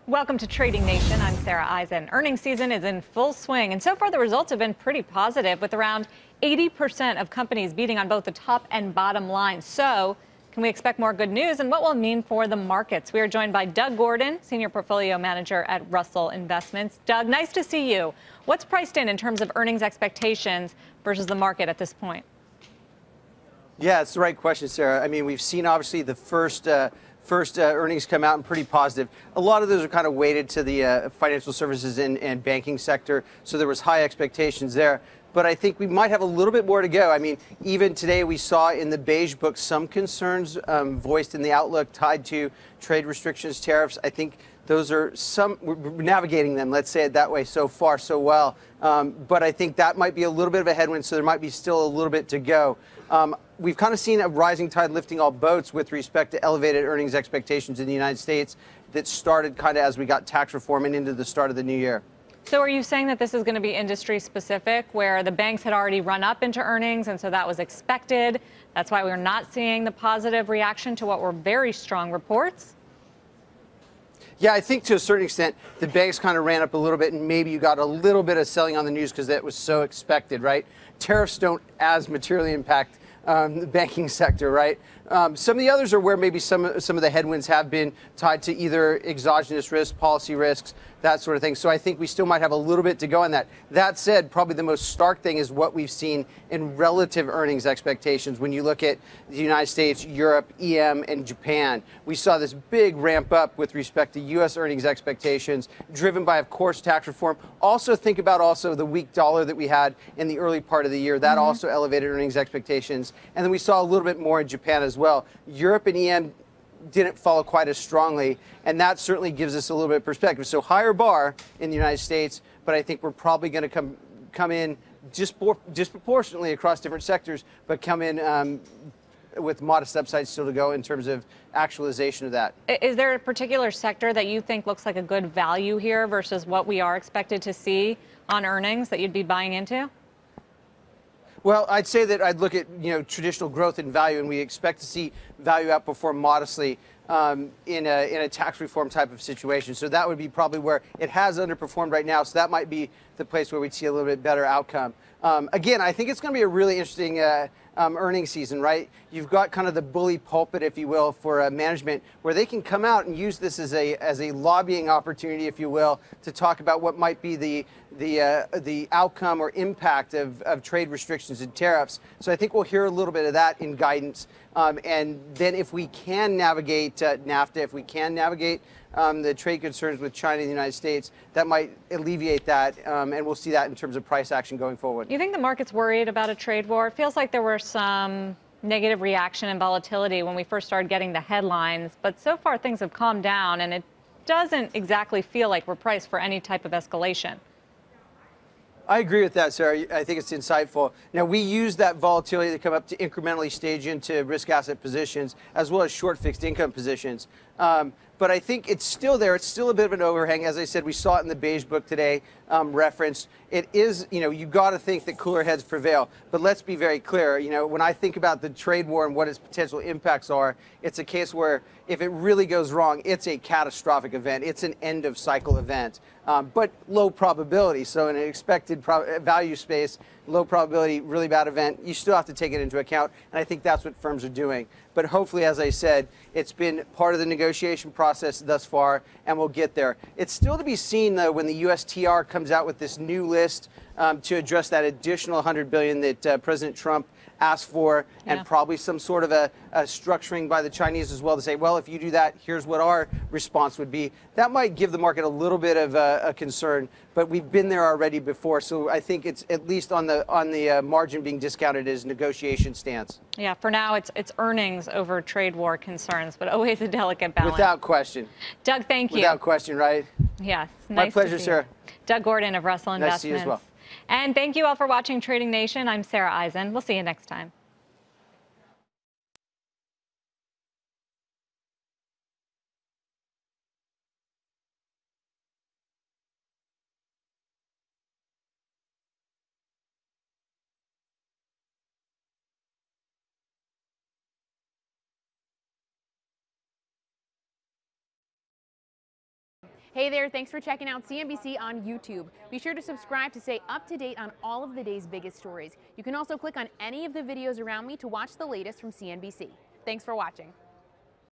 Welcome to Trading Nation. I'm Sara Eisen. Earnings season is in full swing, and so far the results have been pretty positive, with around 80% of companies beating on both the top and bottom line. So, can we expect more good news, and what will it mean for the markets? We are joined by Doug Gordon, Senior Portfolio Manager at Russell Investments. Doug, nice to see you. What's priced in terms of earnings expectations versus the market at this point? Yeah, it's the right question, Sarah. I mean, we've seen obviously the first earnings come out and pretty positive. A lot of those are kind of weighted to the financial services and banking sector, so there was high expectations there. But I think we might have a little bit more to go. I mean, even today we saw in the beige book some concerns voiced in the outlook tied to trade restrictions, tariffs. I think those are we're navigating them, let's say it that way, so far so well. But I think that might be a little bit of a headwind, so there might be still a little bit to go. We've kind of seen a rising tide lifting all boats with respect to elevated earnings expectations in the United States that started kind of as we got tax reform and into the start of the new year. So are you saying that this is going to be industry specific, where the banks had already run up into earnings and so that was expected? That's why we're not seeing the positive reaction to what were very strong reports? Yeah, I think to a certain extent, the banks kind of ran up a little bit, and maybe you got a little bit of selling on the news because that was so expected, right? Tariffs don't as materially impact the banking sector, right? Some of the others are where maybe some of the headwinds have been tied to either exogenous risks, policy risks, that sort of thing. So I think we still might have a little bit to go on that. That said, probably the most stark thing is what we've seen in relative earnings expectations. When you look at the United States, Europe, EM, and Japan, we saw this big ramp up with respect to U.S. earnings expectations, driven by, of course, tax reform. Also think about the weak dollar that we had in the early part of the year. That also elevated earnings expectations. And then we saw a little bit more in Japan as well. Europe and EM didn't follow quite as strongly, and that certainly gives us a little bit of perspective. So higher bar in the United States, but I think we're probably going to come in disproportionately across different sectors, but come in with modest upsides still to go in terms of actualization of that. Is there a particular sector that you think looks like a good value here versus what we are expected to see on earnings that you'd be buying into? Well, I'd say that I'd look at traditional growth and value, and we expect to see value outperform modestly in a tax reform type of situation. So that would be probably where it has underperformed right now. So that might be the place where we'd see a little bit better outcome. Again, I think it's going to be a really interesting earnings season, right? You've got kind of the bully pulpit, if you will, for management, where they can come out and use this as a lobbying opportunity, if you will, to talk about what might be the outcome or impact of trade restrictions and tariffs. So I think we'll hear a little bit of that in guidance. And then if we can navigate NAFTA, if we can navigate the trade concerns with China and the United States, that might alleviate that, and we'll see that in terms of price action going forward. You think the market's worried about a trade war? It feels like there were some negative reaction and volatility when we first started getting the headlines, but so far things have calmed down, and it doesn't exactly feel like we're priced for any type of escalation. I agree with that, Sarah. I think it's insightful. Now, we use that volatility to come up to incrementally stage into risk asset positions as well as short fixed income positions. But I think it's still there. It's still a bit of an overhang. As I said, we saw it in the beige book today referenced. It is, you've got to think that cooler heads prevail. But let's be very clear. When I think about the trade war and what its potential impacts are, it's a case where if it really goes wrong, it's a catastrophic event. It's an end of cycle event, but low probability. So in an expected value space, low probability, really bad event, you still have to take it into account. And I think that's what firms are doing. But hopefully, as I said, it's been part of the negotiation process thus far, and we'll get there. It's still to be seen, though, when the USTR comes out with this new list to address that additional $100 billion that President Trump asked for, and probably some sort of a structuring by the Chinese as well to say, well, if you do that, here's what our response would be. That might give the market a little bit of a concern, but we've been there already before. So I think it's at least on the margin being discounted as negotiation stance. Yeah, for now it's earnings over trade war concerns, but always a delicate balance. Without question. Doug, thank you. Without question, right? Yes. My pleasure, Sarah. Doug Gordon of Russell Investments. Nice to see you as well. And thank you all for watching Trading Nation. I'm Sara Eisen. We'll see you next time. Hey there, thanks for checking out CNBC on YouTube. Be sure to subscribe to stay up to date on all of the day's biggest stories. You can also click on any of the videos around me to watch the latest from CNBC. Thanks for watching.